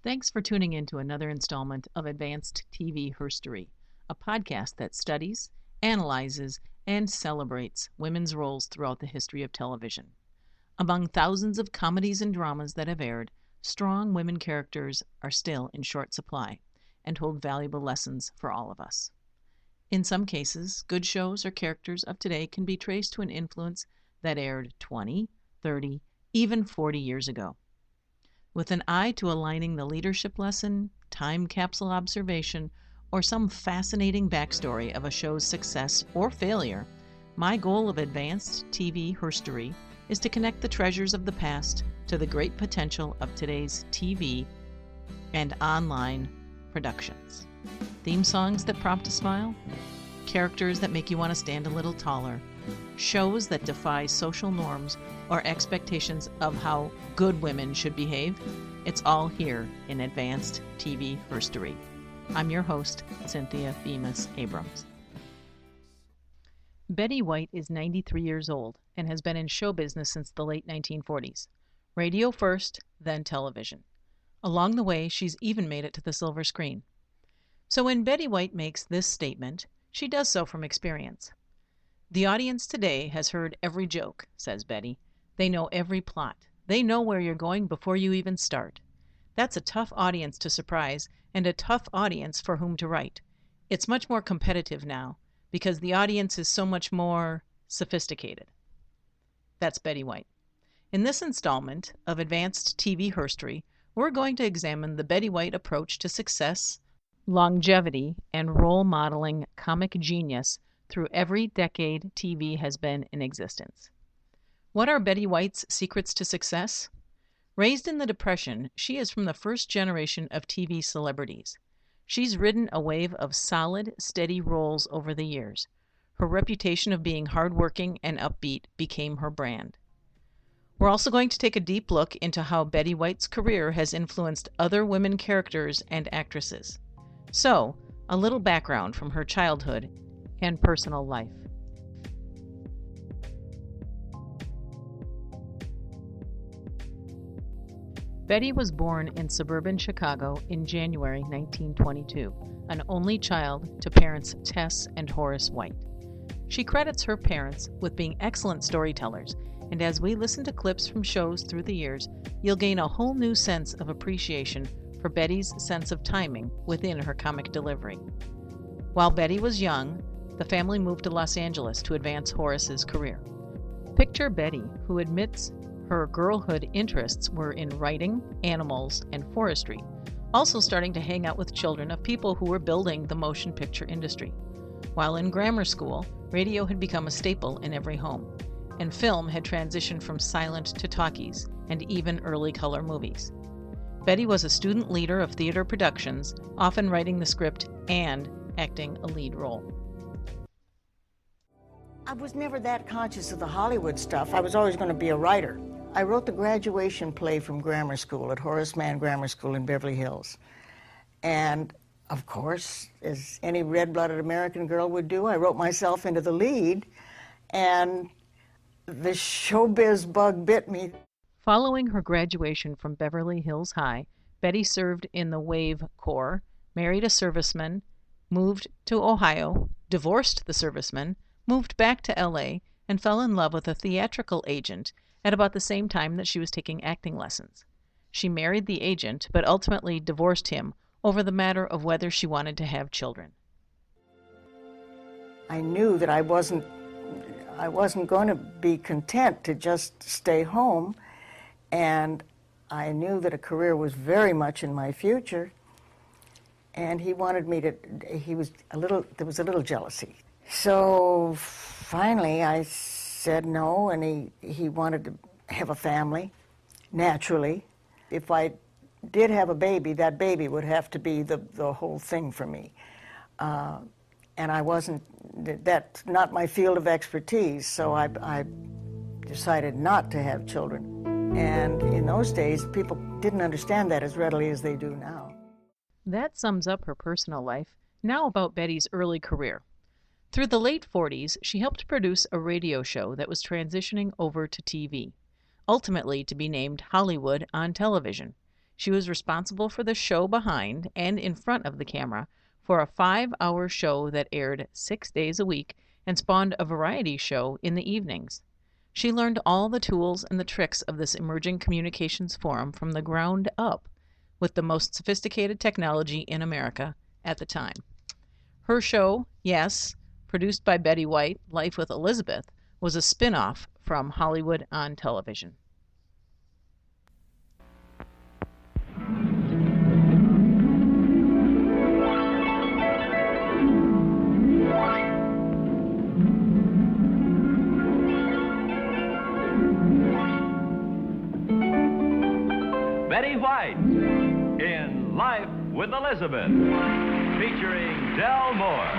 Thanks for tuning in to another installment of Advanced TV Herstory, a podcast that studies, analyzes, and celebrates women's roles throughout the history of television. Among thousands of comedies and dramas that have aired, strong women characters are still in short supply and hold valuable lessons for all of us. In some cases, good shows or characters of today can be traced to an influence that aired 20, 30, even 40 years ago. With an eye to aligning the leadership lesson, time capsule observation, or some fascinating backstory of a show's success or failure, my goal of Advanced TV Herstory is to connect the treasures of the past to the great potential of today's TV and online productions. Theme songs that prompt a smile, characters that make you want to stand a little taller, shows that defy social norms or expectations of how good women should behave. It's all here in Advanced TV Herstory. I'm your host, Cynthia Bemis Abrams. Betty White is 93 years old and has been in show business since the late 1940s. Radio first, then television. Along the way, she's even made it to the silver screen. So when Betty White makes this statement, she does so from experience. The audience today has heard every joke, says Betty. They know every plot. They know where you're going before you even start. That's a tough audience to surprise and a tough audience for whom to write. It's much more competitive now because the audience is so much more sophisticated. That's Betty White. In this installment of Advanced TV Herstory, we're going to examine the Betty White approach to success, longevity, and role modeling comic genius through every decade TV has been in existence. What are Betty White's secrets to success? Raised in the Depression, she is from the first generation of TV celebrities. She's ridden a wave of solid, steady roles over the years. Her reputation of being hardworking and upbeat became her brand. We're also going to take a deep look into how Betty White's career has influenced other women characters and actresses. So, a little background from her childhood and personal life. Betty was born in suburban Chicago in January 1922, an only child to parents Tess and Horace White. She credits her parents with being excellent storytellers, and as we listen to clips from shows through the years, you'll gain a whole new sense of appreciation for Betty's sense of timing within her comic delivery. While Betty was young, the family moved to Los Angeles to advance Horace's career. Picture Betty, who admits her girlhood interests were in writing, animals, and forestry, also starting to hang out with children of people who were building the motion picture industry. While in grammar school, radio had become a staple in every home, and film had transitioned from silent to talkies and even early color movies. Betty was a student leader of theater productions, often writing the script and acting a lead role. I was never that conscious of the Hollywood stuff. I was always going to be a writer. I wrote the graduation play from grammar school at Horace Mann Grammar School in Beverly Hills. And, of course, as any red-blooded American girl would do, I wrote myself into the lead, and the showbiz bug bit me. Following her graduation from Beverly Hills High, Betty served in the Wave Corps, married a serviceman, moved to Ohio, divorced the serviceman, moved back to L.A., and fell in love with a theatrical agent at about the same time that she was taking acting lessons. She married the agent, but ultimately divorced him over the matter of whether she wanted to have children. I knew that I wasn't going to be content to just stay home, and I knew that a career was very much in my future, and he wanted me to, there was a little jealousy. So finally I said no, and he wanted to have a family, naturally. If I did have a baby, that baby would have to be the whole thing for me. And I wasn't, that's not my field of expertise, so I decided not to have children. And in those days, people didn't understand that as readily as they do now. That sums up her personal life. Now about Betty's early career. Through the late 40s, she helped produce a radio show that was transitioning over to TV, ultimately to be named Hollywood on television. She was responsible for the show behind and in front of the camera for a 5-hour show that aired 6 days a week and spawned a variety show in the evenings. She learned all the tools and the tricks of this emerging communications forum from the ground up, with the most sophisticated technology in America at the time. Her show, yes, produced by Betty White, Life with Elizabeth, was a spin-off from Hollywood on Television. Betty White in Life with Elizabeth, featuring Del Moore.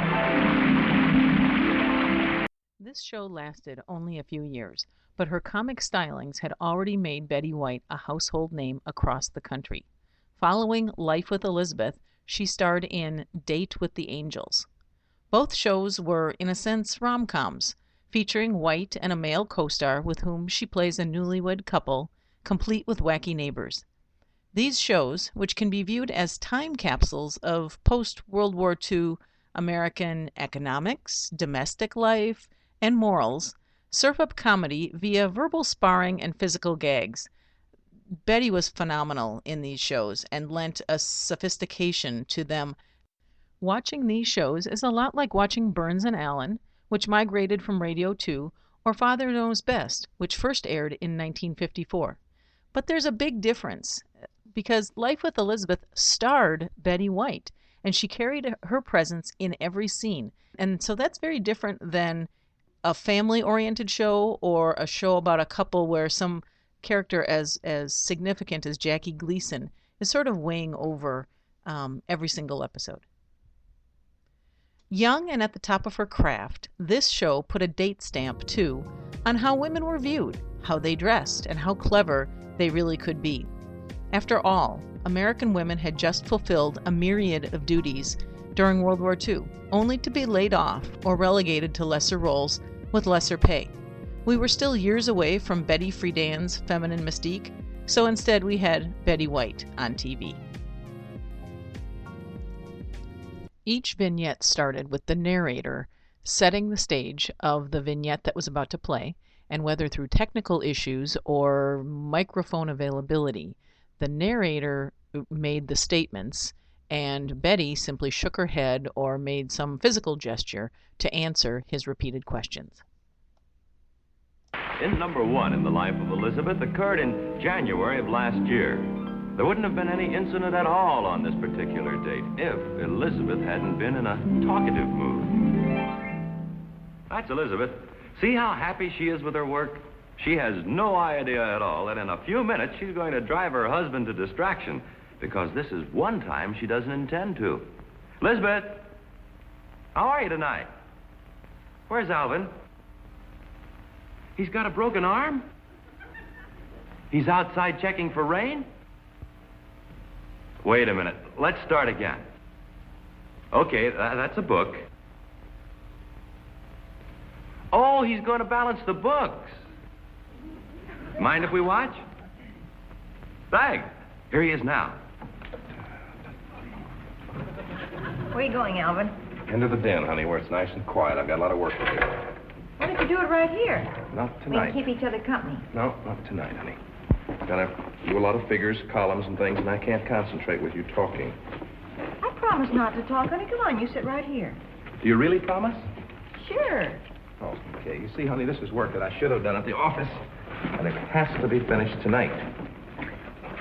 This show lasted only a few years, but her comic stylings had already made Betty White a household name across the country. Following Life with Elizabeth, she starred in Date with the Angels. Both shows were, in a sense, rom-coms, featuring White and a male co-star with whom she plays a newlywed couple, complete with wacky neighbors. These shows, which can be viewed as time capsules of post-World War II American economics, domestic life, and morals, serve up comedy via verbal sparring and physical gags. Betty was phenomenal in these shows and lent a sophistication to them. Watching these shows is a lot like watching Burns and Allen, which migrated from Radio 2, or Father Knows Best, which first aired in 1954. But there's a big difference, because Life with Elizabeth starred Betty White, and she carried her presence in every scene. And so that's very different than a family-oriented show or a show about a couple where some character as significant as Jackie Gleason is sort of weighing over every single episode. Young and at the top of her craft, this show put a date stamp, too, on how women were viewed, how they dressed, and how clever they really could be. After all, American women had just fulfilled a myriad of duties during World War II, only to be laid off or relegated to lesser roles with lesser pay. We were still years away from Betty Friedan's feminine mystique, so instead we had Betty White on TV. Each vignette started with the narrator setting the stage of the vignette that was about to play, and whether through technical issues or microphone availability, the narrator made the statements, and Betty simply shook her head or made some physical gesture to answer his repeated questions. In number 1 in the Life of Elizabeth occurred in January of last year. There wouldn't have been any incident at all on this particular date if Elizabeth hadn't been in a talkative mood. That's Elizabeth. See how happy she is with her work? She has no idea at all that in a few minutes she's going to drive her husband to distraction, because this is one time she doesn't intend to. Elizabeth, how are you tonight? Where's Alvin? He's got a broken arm? He's outside checking for rain? Wait a minute. Let's start again. Okay, that's a book. Oh, he's going to balance the books. Mind if we watch? Thanks. Here he is now. Where are you going, Alvin? Into the den, honey, where it's nice and quiet. I've got a lot of work to do. Why don't you do it right here? Not We tonight. can keep each other company. No, not tonight, honey. Gotta do a lot of figures, columns, and things, and I can't concentrate with you talking. I promise not to talk, honey. Come on, you sit right here. Do you really promise? Sure. Oh, okay. You see, honey, this is work that I should have done at the office, and it has to be finished tonight.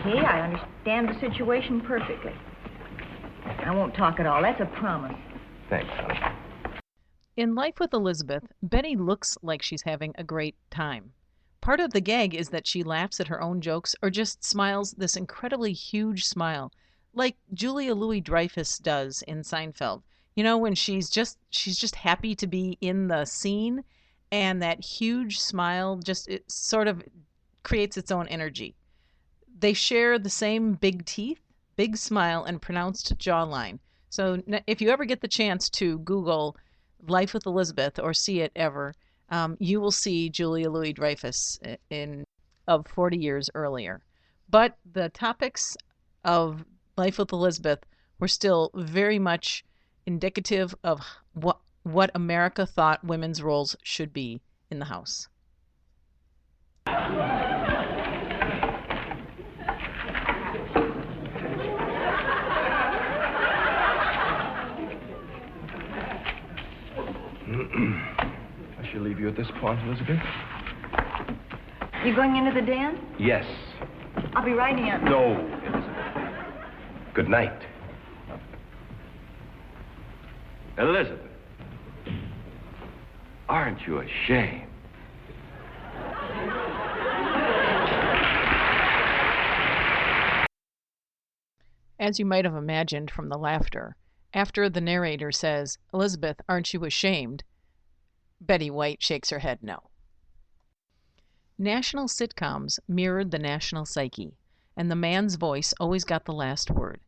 Okay, I understand the situation perfectly. I won't talk at all. That's a promise. Thanks, honey. In Life with Elizabeth, Betty looks like she's having a great time. Part of the gag is that she laughs at her own jokes or just smiles this incredibly huge smile, like Julia Louis-Dreyfus does in Seinfeld. You know, when she's just happy to be in the scene, and that huge smile just it sort of creates its own energy. They share the same big teeth, big smile, and pronounced jawline. So if you ever get the chance to Google Life with Elizabeth or see it ever, you will see Julia Louis-Dreyfus of 40 years earlier. But the topics of Life with Elizabeth were still very much indicative of what America thought women's roles should be in the house. I shall leave you at this point, Elizabeth. You going into the den? Yes. I'll be right in. No, Elizabeth. Good night. Elizabeth, aren't you ashamed? As you might have imagined from the laughter, after the narrator says, "Elizabeth, aren't you ashamed?" Betty White shakes her head no. National sitcoms mirrored the national psyche, and the man's voice always got the last word.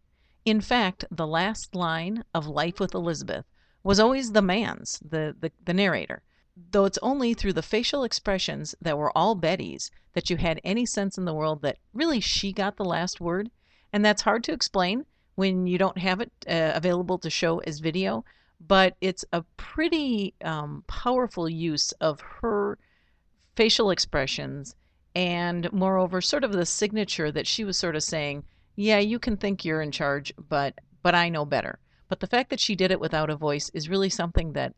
In fact, the last line of Life with Elizabeth was always the man's, the narrator, though it's only through the facial expressions that were all Betty's that you had any sense in the world that really she got the last word. And that's hard to explain when you don't have it available to show as video, but it's a pretty powerful use of her facial expressions, and moreover, sort of the signature that she was sort of saying, yeah, you can think you're in charge, but I know better. But the fact that she did it without a voice is really something that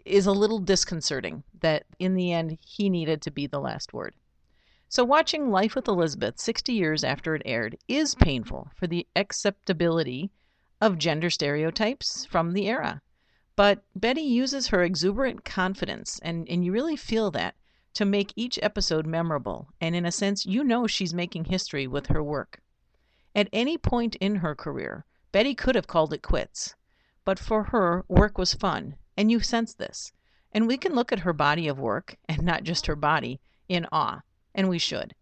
is a little disconcerting, that in the end, he needed to be the last word. So watching Life with Elizabeth 60 years after it aired is painful for the acceptability of gender stereotypes from the era. But Betty uses her exuberant confidence, and you really feel that, to make each episode memorable, and in a sense, you know she's making history with her work. At any point in her career, Betty could have called it quits, but for her, work was fun, and you sense this. And we can look at her body of work, and not just her body, in awe, and we should.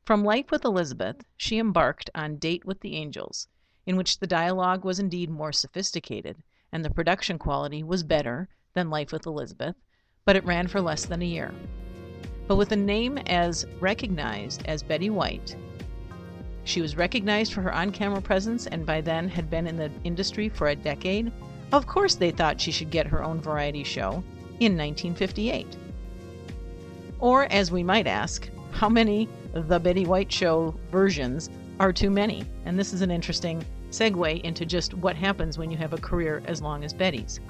From Life with Elizabeth, she embarked on Date with the Angels, in which the dialogue was indeed more sophisticated, and the production quality was better than Life with Elizabeth, but it ran for less than a year. But with a name as recognized as Betty White, she was recognized for her on-camera presence and by then had been in the industry for a decade. Of course they thought she should get her own variety show in 1958. Or, as we might ask, how many The Betty White Show versions are too many? And this is an interesting segue into just what happens when you have a career as long as Betty's.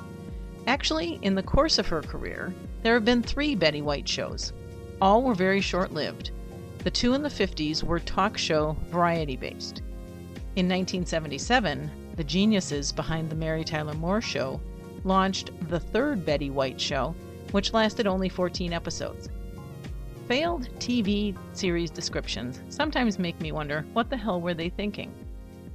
Actually, in the course of her career, there have been 3 Betty White shows. All were very short-lived. The 2 in the 50s were talk show variety-based. In 1977, the geniuses behind the Mary Tyler Moore Show launched the 3rd Betty White Show, which lasted only 14 episodes. Failed TV series descriptions sometimes make me wonder, what the hell were they thinking?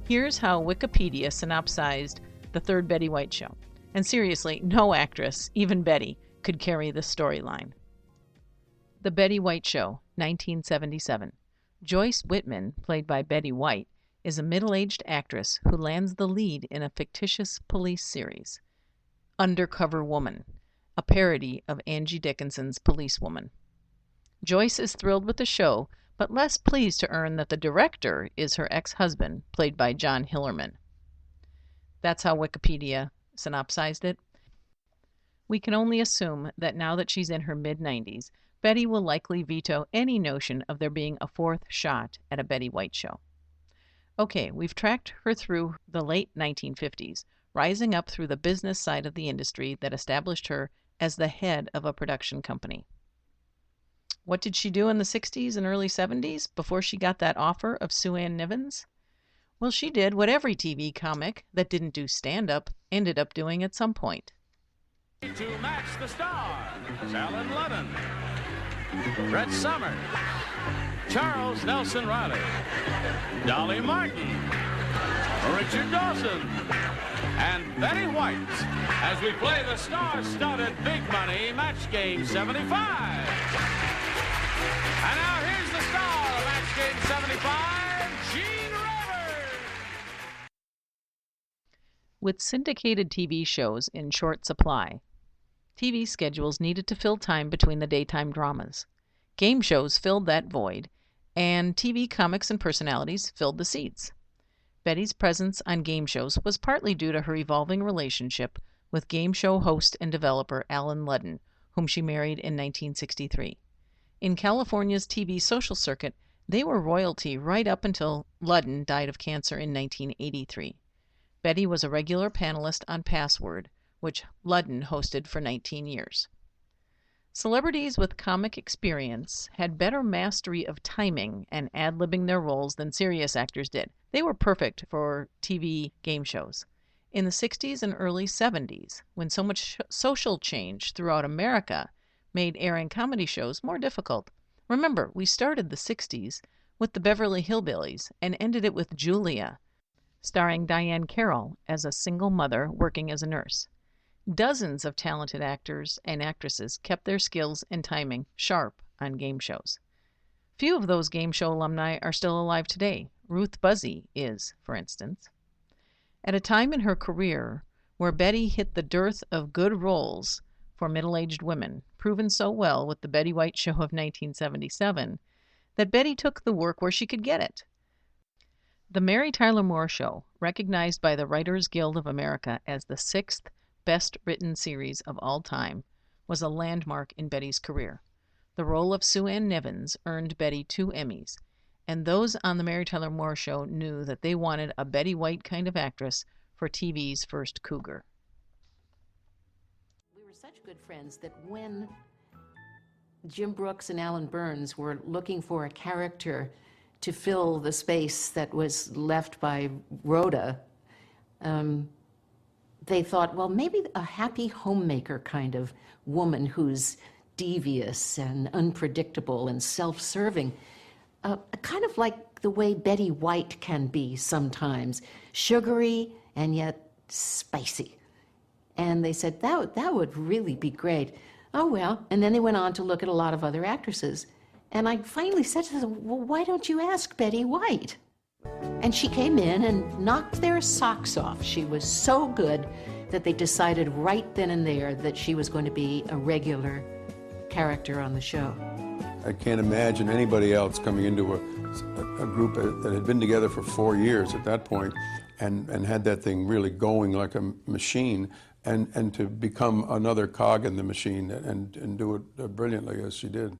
Here's how Wikipedia synopsized the 3rd Betty White Show. And seriously, no actress, even Betty, could carry this storyline. The Betty White Show, 1977. Joyce Whitman, played by Betty White, is a middle-aged actress who lands the lead in a fictitious police series, Undercover Woman, a parody of Angie Dickinson's Policewoman. Joyce is thrilled with the show, but less pleased to learn that the director is her ex-husband, played by John Hillerman. That's how Wikipedia synopsized it. We can only assume that now that she's in her mid-90s, Betty will likely veto any notion of there being a 4th shot at a Betty White show. Okay, we've tracked her through the late 1950s, rising up through the business side of the industry that established her as the head of a production company. What did she do in the 60s and early 70s before she got that offer of SueAnn Nivens? Well, she did what every TV comic that didn't do stand-up ended up doing at some point. To match the stars, Alan Ludden, Brett Summers, Charles Nelson Riley, Dolly Martin, Richard Dawson, and Betty White as we play the star-studded Big Money Match Game 75. And now here's the star of Match Game 75, Gene Rivers. With syndicated TV shows in short supply, TV schedules needed to fill time between the daytime dramas. Game shows filled that void, and TV comics and personalities filled the seats. Betty's presence on game shows was partly due to her evolving relationship with game show host and developer Alan Ludden, whom she married in 1963. In California's TV social circuit, they were royalty right up until Ludden died of cancer in 1983. Betty was a regular panelist on Password, which Ludden hosted for 19 years. Celebrities with comic experience had better mastery of timing and ad-libbing their roles than serious actors did. They were perfect for TV game shows. In the 60s and early 70s, when so much social change throughout America made airing comedy shows more difficult. Remember, we started the 60s with the Beverly Hillbillies and ended it with Julia, starring Diane Carroll as a single mother working as a nurse. Dozens of talented actors and actresses kept their skills and timing sharp on game shows. Few of those game show alumni are still alive today. Ruth Buzzy is, for instance. At a time in her career where Betty hit the dearth of good roles for middle-aged women, proven so well with the Betty White Show of 1977, that Betty took the work where she could get it. The Mary Tyler Moore Show, recognized by the Writers Guild of America as the 6th best-written series of all time, was a landmark in Betty's career. The role of SueAnn Nivens earned Betty 2 Emmys, and those on the Mary Tyler Moore Show knew that they wanted a Betty White kind of actress for TV's first cougar. We were such good friends that when Jim Brooks and Alan Burns were looking for a character to fill the space that was left by Rhoda, they thought, well, maybe a happy homemaker kind of woman who's devious and unpredictable and self-serving, kind of like the way Betty White can be sometimes, sugary and yet spicy. And they said, that would really be great. Oh, well, and then they went on to look at a lot of other actresses. And I finally said to them, well, why don't you ask Betty White? And she came in and knocked their socks off. She was so good that they decided right then and there that she was going to be a regular character on the show. I can't imagine anybody else coming into a group that had been together for 4 years at that point and had that thing really going like a machine, and to become another cog in the machine and do it brilliantly as she did.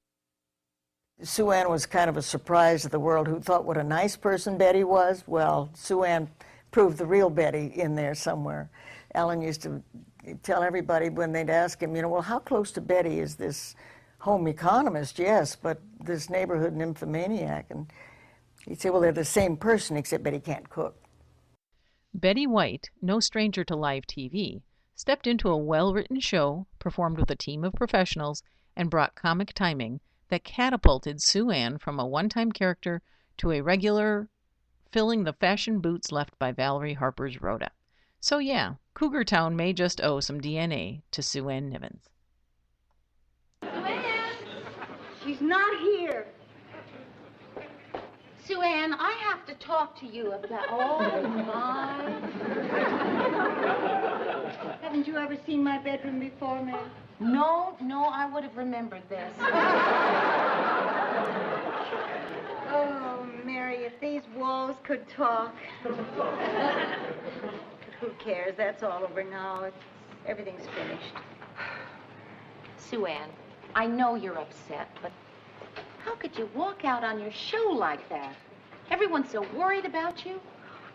SueAnn was kind of a surprise to the world, who thought what a nice person Betty was. Well, SueAnn proved the real Betty in there somewhere. Alan used to tell everybody when they'd ask him, well, how close to Betty is this home economist? Yes, but this neighborhood nymphomaniac. And he'd say, well, they're the same person, except Betty can't cook. Betty White, no stranger to live TV, stepped into a well-written show, performed with a team of professionals, and brought comic timing that catapulted SueAnn from a one-time character to a regular, filling the fashion boots left by Valerie Harper's Rhoda. So yeah, Cougar Town may just owe some DNA to SueAnn Nivens. SueAnn! She's not here. SueAnn, I have to talk to you about... Oh, my. Haven't you ever seen my bedroom before, Mary? No, I would have remembered this. Oh, Mary, if these walls could talk. But who cares? That's all over now. Everything's finished. SueAnn, I know you're upset, but how could you walk out on your show like that? Everyone's so worried about you.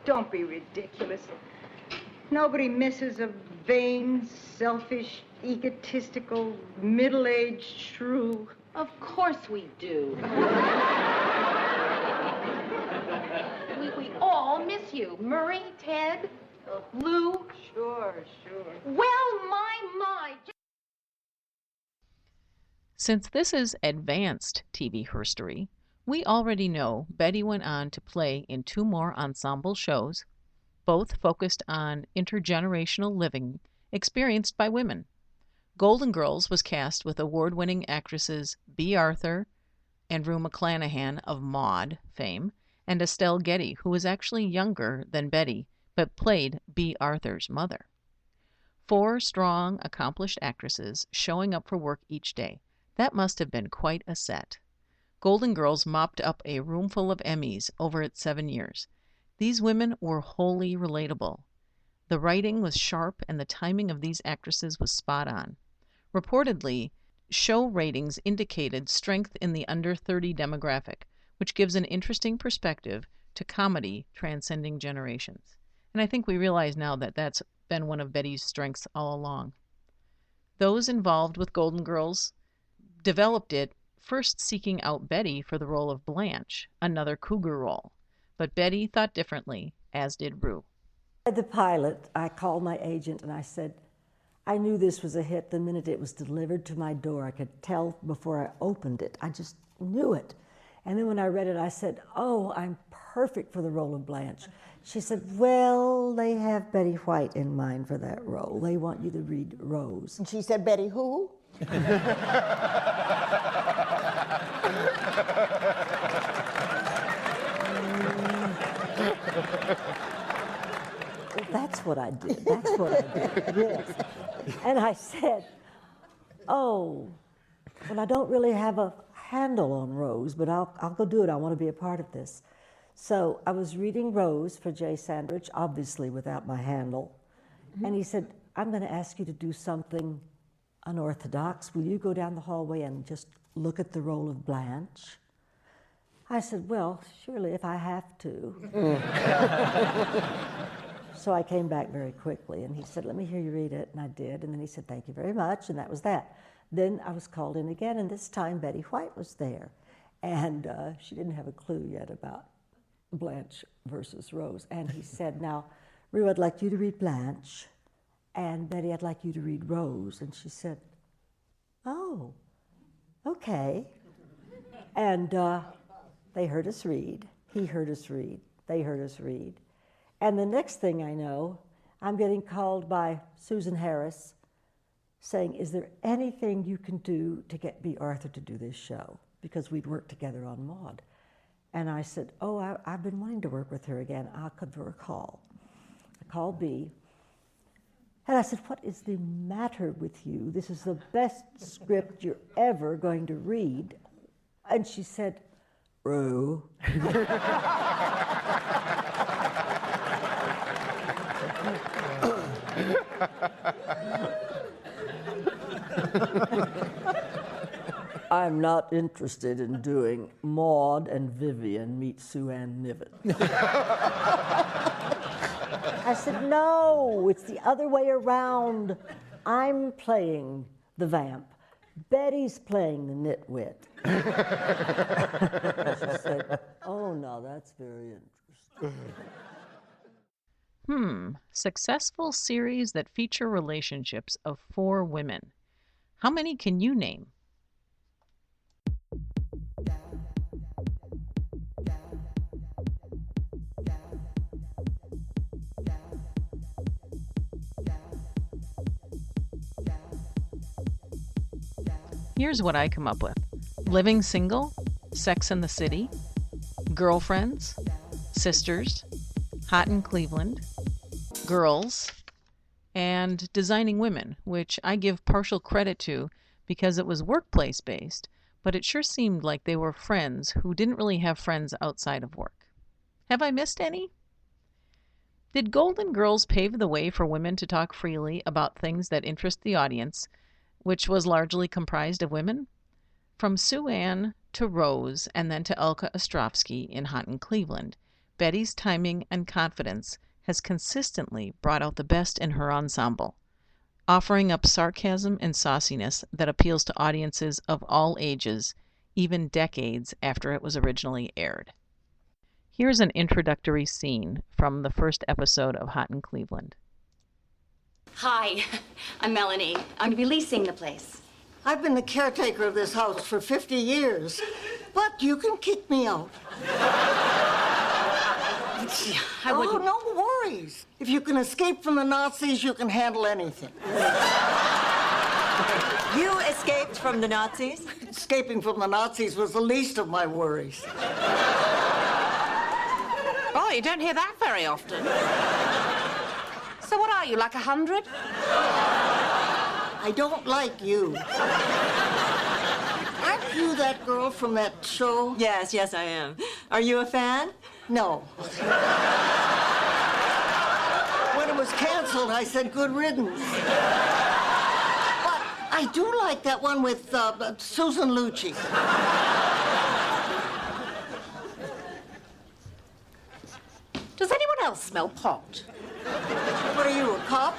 Don't be ridiculous. Nobody misses a vain, selfish, egotistical, middle-aged shrew. Of course we do. we all miss you. Murray, Ted, Lou. Sure. Well, my. Since this is Advanced TV Herstory, we already know Betty went on to play in 2 more ensemble shows, both focused on intergenerational living experienced by women. Golden Girls was cast with award-winning actresses Bea Arthur and Rue McClanahan of Maude fame, and Estelle Getty, who was actually younger than Betty, but played Bea Arthur's mother. 4 strong, accomplished actresses showing up for work each day. That must have been quite a set. Golden Girls mopped up a roomful of Emmys over its 7 years. These women were wholly relatable. The writing was sharp and the timing of these actresses was spot on. Reportedly, show ratings indicated strength in the under 30 demographic, which gives an interesting perspective to comedy transcending generations. And I think we realize now that that's been one of Betty's strengths all along. Those involved with Golden Girls developed it, first seeking out Betty for the role of Blanche, another cougar role. But Betty thought differently, as did Rue. The pilot, I called my agent and I said, I knew this was a hit the minute it was delivered to my door. I could tell before I opened it. I just knew it. And then when I read it, I said, oh, I'm perfect for the role of Blanche. She said, well, they have Betty White in mind for that role. They want you to read Rose. And she said, Betty who? That's what I did. That's what I did, yes. And I said, oh, well, I don't really have a handle on Rose, but I'll go do it. I want to be a part of this. So I was reading Rose for Jay Sandrich, obviously without my handle. And he said, I'm going to ask you to do something unorthodox. Will you go down the hallway and just look at the role of Blanche? I said, well, surely if I have to. So I came back very quickly, and he said, let me hear you read it, and I did. And then he said, thank you very much, and that was that. Then I was called in again, and this time Betty White was there. And she didn't have a clue yet about Blanche versus Rose. And he said, now, Rue, I'd like you to read Blanche, and Betty, I'd like you to read Rose. And she said, oh, okay. And they heard us read. He heard us read. They heard us read. And the next thing I know, I'm getting called by Susan Harris saying, is there anything you can do to get B. Arthur to do this show? Because we'd worked together on Maude. And I said, oh, I've been wanting to work with her again. I'll give her a call. I called B. And I said, what is the matter with you? This is the best script you're ever going to read. And she said, Rue. I'm not interested in doing Maude and Vivian meet SueAnn Nivens. I said, no, it's the other way around. I'm playing the vamp. Betty's playing the nitwit. She said, oh, no, that's very interesting. Successful series that feature relationships of 4 women. How many can you name? Here's what I come up with. Living Single, Sex and the City, Girlfriends, Sisters, Hot in Cleveland, Girls, and Designing Women, which I give partial credit to because it was workplace-based, but it sure seemed like they were friends who didn't really have friends outside of work. Have I missed any? Did Golden Girls pave the way for women to talk freely about things that interest the audience, which was largely comprised of women? From SueAnn to Rose and then to Elka Ostrovsky in Hot in Cleveland, Betty's timing and confidence has consistently brought out the best in her ensemble, offering up sarcasm and sauciness that appeals to audiences of all ages, even decades after it was originally aired. Here's an introductory scene from the first episode of Hot in Cleveland. Hi, I'm Melanie. I'm releasing the place. I've been the caretaker of this house for 50 years, but you can kick me out. I wouldn't. Oh, no worries. If you can escape from the Nazis, you can handle anything. You escaped from the Nazis? Escaping from the Nazis was the least of my worries. Oh, you don't hear that very often. So what are you, like 100? I don't like you. Aren't you that girl from that show? Yes, I am. Are you a fan? No. When it was canceled, I said good riddance. But I do like that one with Susan Lucci. Does anyone else smell pot? What are you, a cop?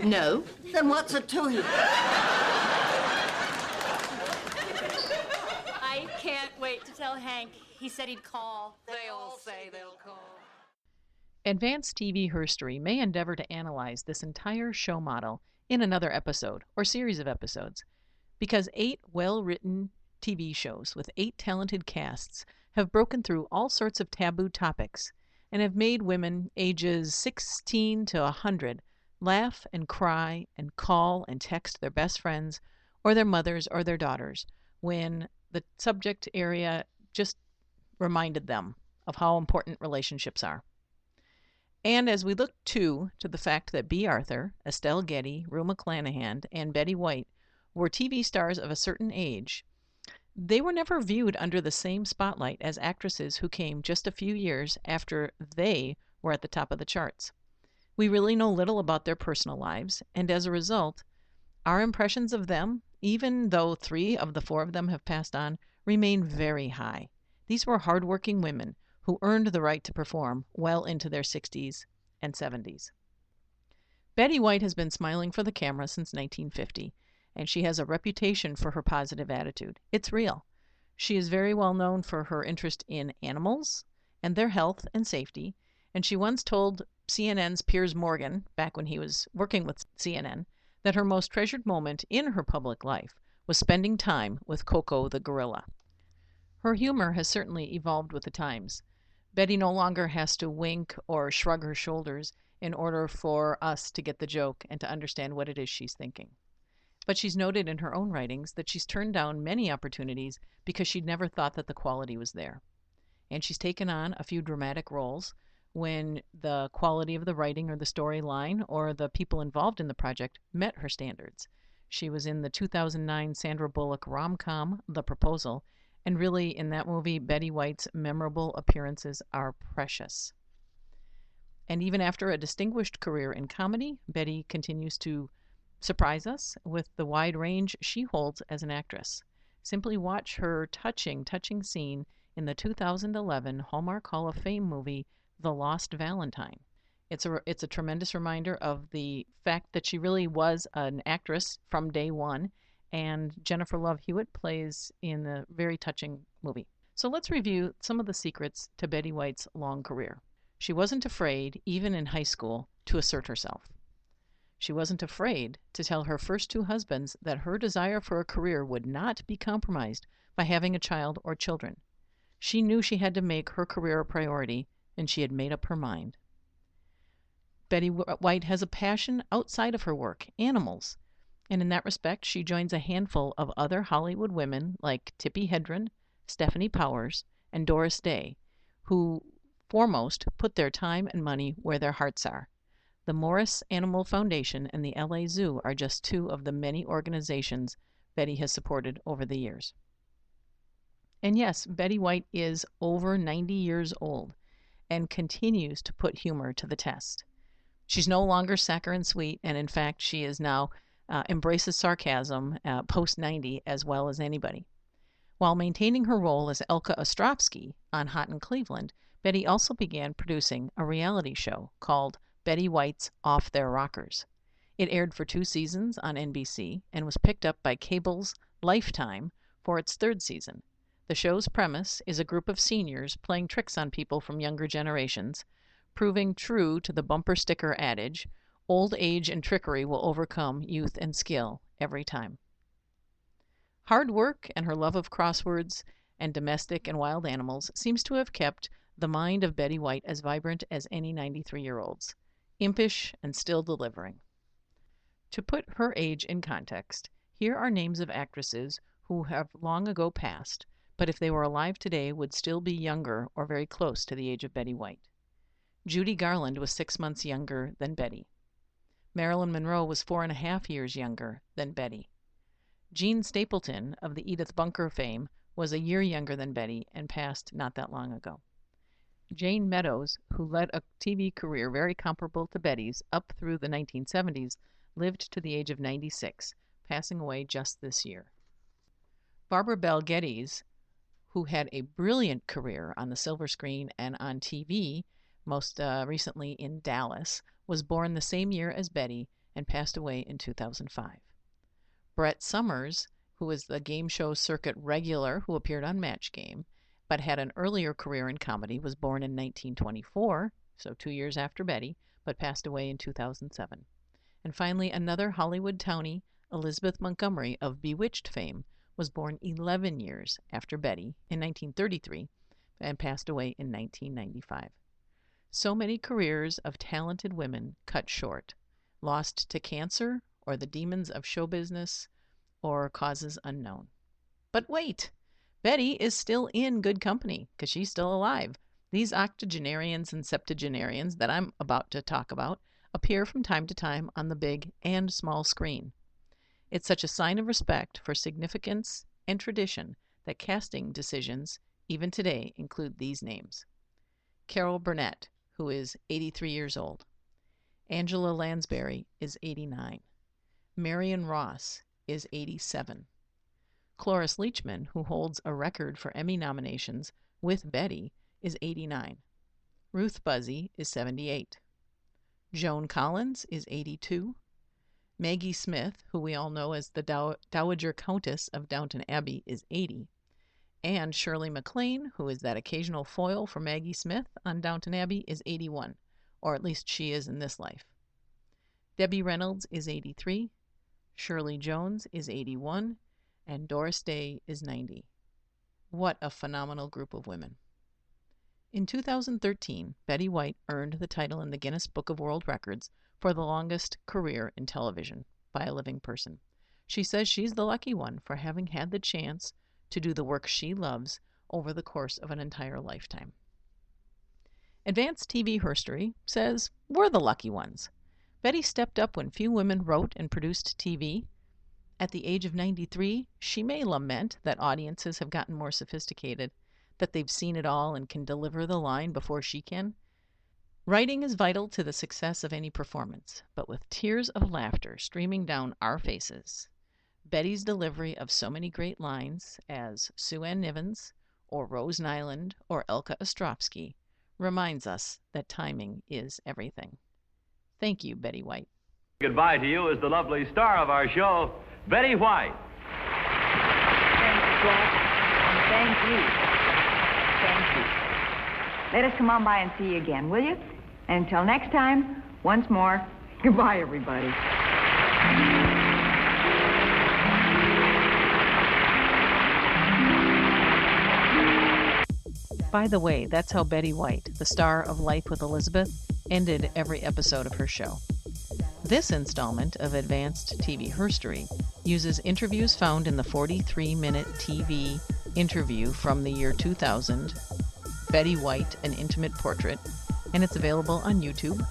No. Then what's it to you? I can't wait to tell Hank. He said he'd call. They all say they'll call. Advanced TV Herstory may endeavor to analyze this entire show model in another episode or series of episodes, because 8 well-written TV shows with 8 talented casts have broken through all sorts of taboo topics and have made women ages 16 to 100 laugh and cry and call and text their best friends or their mothers or their daughters when the subject area just reminded them of how important relationships are. And as we look, too, to the fact that Bea Arthur, Estelle Getty, Rue McClanahan, and Betty White were TV stars of a certain age, they were never viewed under the same spotlight as actresses who came just a few years after they were at the top of the charts. We really know little about their personal lives, and as a result, our impressions of them, even though 3 of the 4 of them have passed on, remain very high. These were hardworking women who earned the right to perform well into their 60s and 70s. Betty White has been smiling for the camera since 1950, and she has a reputation for her positive attitude. It's real. She is very well known for her interest in animals and their health and safety, and she once told CNN's Piers Morgan, back when he was working with CNN, that her most treasured moment in her public life was spending time with Coco the gorilla. Her humor has certainly evolved with the times. Betty no longer has to wink or shrug her shoulders in order for us to get the joke and to understand what it is she's thinking. But she's noted in her own writings that she's turned down many opportunities because she'd never thought that the quality was there. And she's taken on a few dramatic roles when the quality of the writing or the storyline or the people involved in the project met her standards. She was in the 2009 Sandra Bullock rom-com, The Proposal, and really in that movie, Betty White's memorable appearances are precious. And even after a distinguished career in comedy, Betty continues to surprise us with the wide range she holds as an actress. Simply watch her touching scene in the 2011 Hallmark Hall of Fame movie, The Lost Valentine. It's a tremendous reminder of the fact that she really was an actress from day one, and Jennifer Love Hewitt plays in the very touching movie. So let's review some of the secrets to Betty White's long career. She wasn't afraid, even in high school, to assert herself. She wasn't afraid to tell her first 2 husbands that her desire for a career would not be compromised by having a child or children. She knew she had to make her career a priority, and she had made up her mind. Betty White has a passion outside of her work, animals, and in that respect she joins a handful of other Hollywood women like Tippi Hedren, Stephanie Powers, and Doris Day, who foremost put their time and money where their hearts are. The Morris Animal Foundation and the LA Zoo are just 2 of the many organizations Betty has supported over the years. And yes, Betty White is over 90 years old and continues to put humor to the test. She's no longer saccharine sweet, and in fact, she is now embraces sarcasm post-90 as well as anybody. While maintaining her role as Elka Ostrovsky on Hot in Cleveland, Betty also began producing a reality show called Betty White's Off Their Rockers. It aired for 2 seasons on NBC and was picked up by cable's Lifetime for its 3rd season. The show's premise is a group of seniors playing tricks on people from younger generations, proving true to the bumper sticker adage, old age and trickery will overcome youth and skill every time. Hard work and her love of crosswords and domestic and wild animals seems to have kept the mind of Betty White as vibrant as any 93-year-old's, impish and still delivering. To put her age in context, here are names of actresses who have long ago passed, but if they were alive today would still be younger or very close to the age of Betty White. Judy Garland was 6 months younger than Betty. Marilyn Monroe was 4.5 years younger than Betty. Jean Stapleton of the Edith Bunker fame was a year younger than Betty and passed not that long ago. Jane Meadows, who led a TV career very comparable to Betty's up through the 1970s, lived to the age of 96, passing away just this year. Barbara Bell Geddes, who had a brilliant career on the silver screen and on TV, most recently in Dallas, was born the same year as Betty and passed away in 2005. Brett Somers, who was the game show circuit regular who appeared on Match Game, but had an earlier career in comedy, was born in 1924, so 2 years after Betty, but passed away in 2007. And finally, another Hollywood townie, Elizabeth Montgomery of Bewitched fame, was born 11 years after Betty in 1933 and passed away in 1995. So many careers of talented women cut short, lost to cancer or the demons of show business or causes unknown. But wait! Betty is still in good company because she's still alive. These octogenarians and septuagenarians that I'm about to talk about appear from time to time on the big and small screen. It's such a sign of respect for significance and tradition that casting decisions, even today, include these names. Carol Burnett, who is 83 years old. Angela Lansbury is 89. Marion Ross is 87. Cloris Leachman, who holds a record for Emmy nominations with Betty, is 89. Ruth Buzzy is 78. Joan Collins is 82. Maggie Smith, who we all know as the Dowager Countess of Downton Abbey, is 80. And Shirley MacLaine, who is that occasional foil for Maggie Smith on Downton Abbey, is 81, or at least she is in this life. Debbie Reynolds is 83. Shirley Jones is 81. And Doris Day is 90. What a phenomenal group of women. In 2013, Betty White earned the title in the Guinness Book of World Records for the longest career in television by a living person. She says she's the lucky one for having had the chance to do the work she loves over the course of an entire lifetime. Advanced TV Herstory says we're the lucky ones. Betty stepped up when few women wrote and produced TV. At the age of 93, she may lament that audiences have gotten more sophisticated, that they've seen it all and can deliver the line before she can. Writing is vital to the success of any performance, but with tears of laughter streaming down our faces, Betty's delivery of so many great lines as SueAnn Nivens, or Rose Nyland, or Elka Ostrovsky reminds us that timing is everything. Thank you, Betty White. Goodbye to you as the lovely star of our show, Betty White. Thank you, Jack. Thank you. Thank you. Let us come on by and see you again, will you? And until next time, once more, goodbye, everybody. By the way, that's how Betty White, the star of Life with Elizabeth, ended every episode of her show. This installment of Advanced TV Herstory uses interviews found in the 43-minute TV interview from the year 2000, Betty White, An Intimate Portrait, and it's available on YouTube,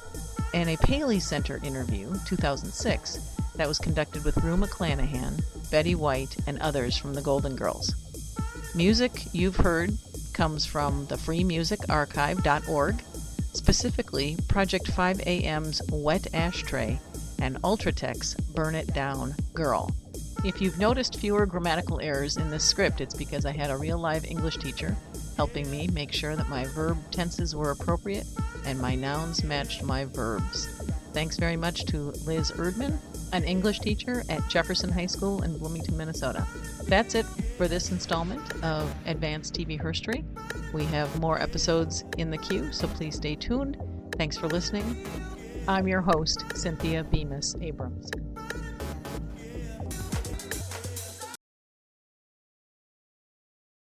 and a Paley Center interview, 2006, that was conducted with Rue McClanahan, Betty White, and others from the Golden Girls. Music you've heard comes from the freemusicarchive.org, specifically Project 5AM's Wet Ashtray and Ultratech's Burn It Down Girl. If you've noticed fewer grammatical errors in this script, it's because I had a real live English teacher helping me make sure that my verb tenses were appropriate and my nouns matched my verbs. Thanks very much to Liz Erdman, an English teacher at Jefferson High School in Bloomington, Minnesota. That's it for this installment of Advanced TV Herstory. We have more episodes in the queue, so please stay tuned. Thanks for listening. I'm your host, Cynthia Bemis Abrams.